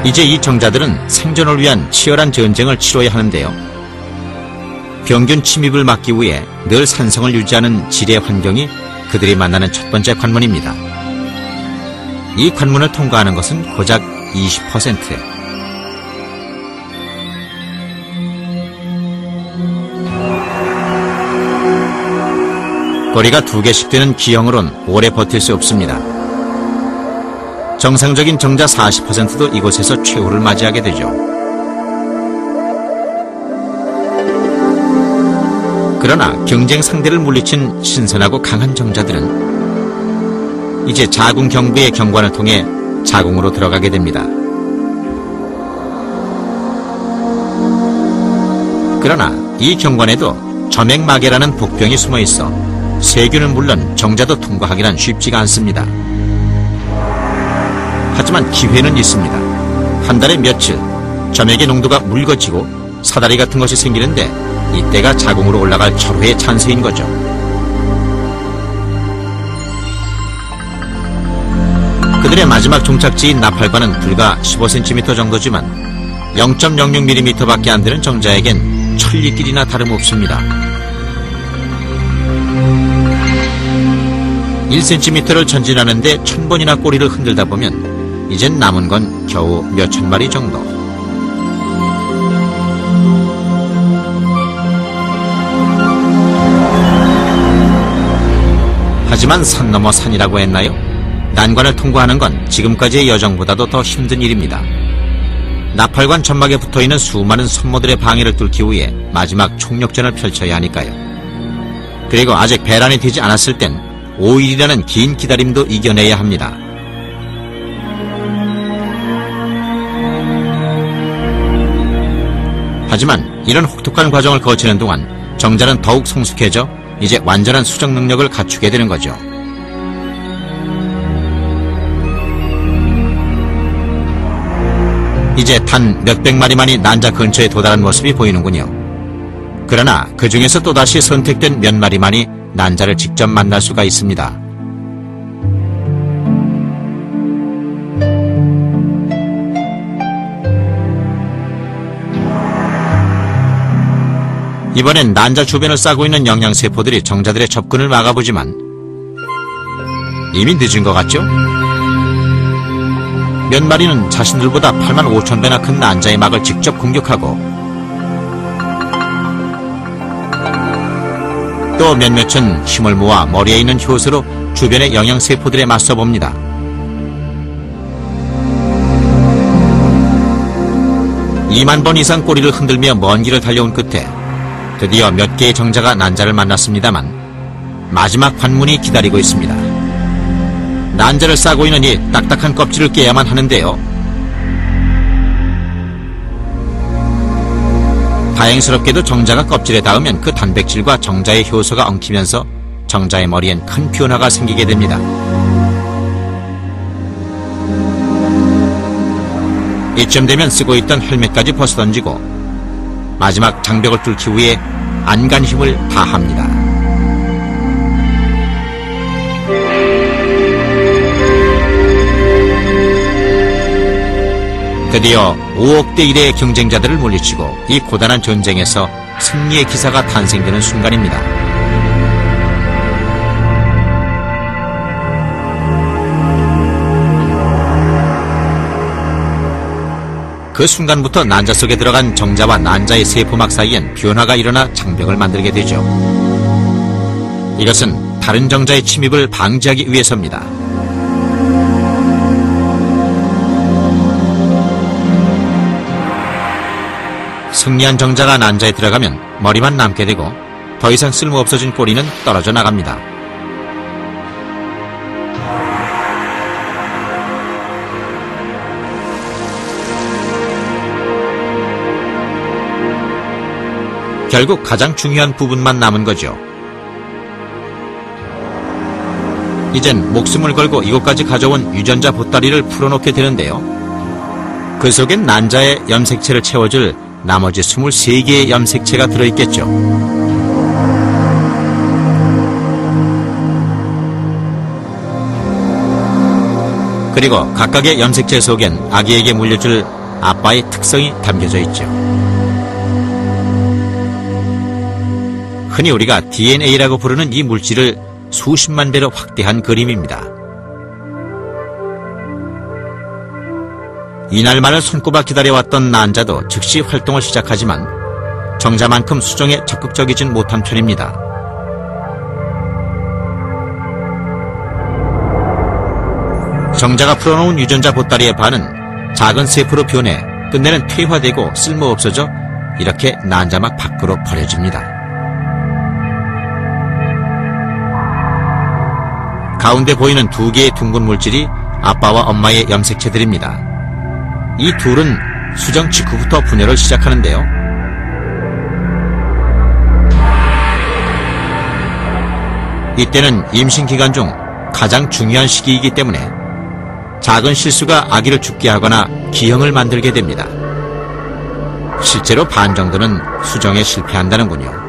이제 이 정자들은 생존을 위한 치열한 전쟁을 치러야 하는데요. 병균 침입을 막기 위해 늘 산성을 유지하는 지뢰 환경이 그들이 만나는 첫 번째 관문입니다. 이 관문을 통과하는 것은 고작 20%. 꼬리가 2개씩 되는 기형으론 오래 버틸 수 없습니다. 정상적인 정자 40%도 이곳에서 최후를 맞이하게 되죠. 그러나 경쟁 상대를 물리친 신선하고 강한 정자들은 이제 자궁 경부의 경관을 통해 자궁으로 들어가게 됩니다. 그러나 이 경관에도 점액마개라는 복병이 숨어 있어 세균은 물론 정자도 통과하기란 쉽지가 않습니다. 하지만 기회는 있습니다. 한 달에 며칠 점액의 농도가 묽어지고 사다리 같은 것이 생기는데 이때가 자궁으로 올라갈 절호의 찬스인 거죠. 그들의 마지막 종착지인 나팔관은 불과 15cm 정도지만 0.06mm 밖에 안 되는 정자에겐 천리길이나 다름없습니다. 1cm를 전진하는데 1000번이나 꼬리를 흔들다 보면 이젠 남은 건 겨우 몇천 마리 정도. 하지만 산 넘어 산이라고 했나요? 난관을 통과하는 건 지금까지의 여정보다도 더 힘든 일입니다. 나팔관 점막에 붙어있는 수많은 손모들의 방해를 뚫기 위해 마지막 총력전을 펼쳐야 하니까요. 그리고 아직 배란이 되지 않았을 땐 5일이라는 긴 기다림도 이겨내야 합니다. 하지만 이런 혹독한 과정을 거치는 동안 정자는 더욱 성숙해져 이제 완전한 수정 능력을 갖추게 되는 거죠. 이제 단 몇백 마리만이 난자 근처에 도달한 모습이 보이는군요. 그러나 그 중에서 또다시 선택된 몇 마리만이 난자를 직접 만날 수가 있습니다. 이번엔 난자 주변을 싸고 있는 영양세포들이 정자들의 접근을 막아보지만 이미 늦은 것 같죠? 몇 마리는 자신들보다 85,000배나 큰 난자의 막을 직접 공격하고 또 몇몇은 힘을 모아 머리에 있는 효소로 주변의 영양세포들에 맞서봅니다. (2만 번) 이상 꼬리를 흔들며 먼 길을 달려온 끝에 드디어 몇 개의 정자가 난자를 만났습니다만 마지막 관문이 기다리고 있습니다. 난자를 싸고 있는 이 딱딱한 껍질을 깨야만 하는데요. 다행스럽게도 정자가 껍질에 닿으면 그 단백질과 정자의 효소가 엉키면서 정자의 머리엔 큰 변화가 생기게 됩니다. 이쯤 되면 쓰고 있던 헬멧까지 벗어던지고 마지막 장벽을 뚫기 위해 안간 힘을 다합니다. 드디어 5억 대 1의 경쟁자들을 물리치고 이 고단한 전쟁에서 승리의 기사가 탄생되는 순간입니다. 그 순간부터 난자 속에 들어간 정자와 난자의 세포막 사이엔 변화가 일어나 장벽을 만들게 되죠. 이것은 다른 정자의 침입을 방지하기 위해서입니다. 승리한 정자가 난자에 들어가면 머리만 남게 되고 더 이상 쓸모없어진 꼬리는 떨어져 나갑니다. 결국 가장 중요한 부분만 남은 거죠. 이젠 목숨을 걸고 이곳까지 가져온 유전자 보따리를 풀어놓게 되는데요. 그 속엔 난자의 염색체를 채워줄 나머지 23개의 염색체가 들어있겠죠. 그리고 각각의 염색체 속엔 아기에게 물려줄 아빠의 특성이 담겨져 있죠. 흔히 우리가 DNA라고 부르는 이 물질을 수십만 배로 확대한 그림입니다. 이날만을 손꼽아 기다려왔던 난자도 즉시 활동을 시작하지만 정자만큼 수정에 적극적이진 못한 편입니다. 정자가 풀어놓은 유전자 보따리의 반은 작은 세포로 변해 끝내는 퇴화되고 쓸모없어져 이렇게 난자막 밖으로 버려집니다. 가운데 보이는 두 개의 둥근 물질이 아빠와 엄마의 염색체들입니다. 이 둘은 수정 직후부터 분열을 시작하는데요. 이때는 임신 기간 중 가장 중요한 시기이기 때문에 작은 실수가 아기를 죽게 하거나 기형을 만들게 됩니다. 실제로 반 정도는 수정에 실패한다는군요.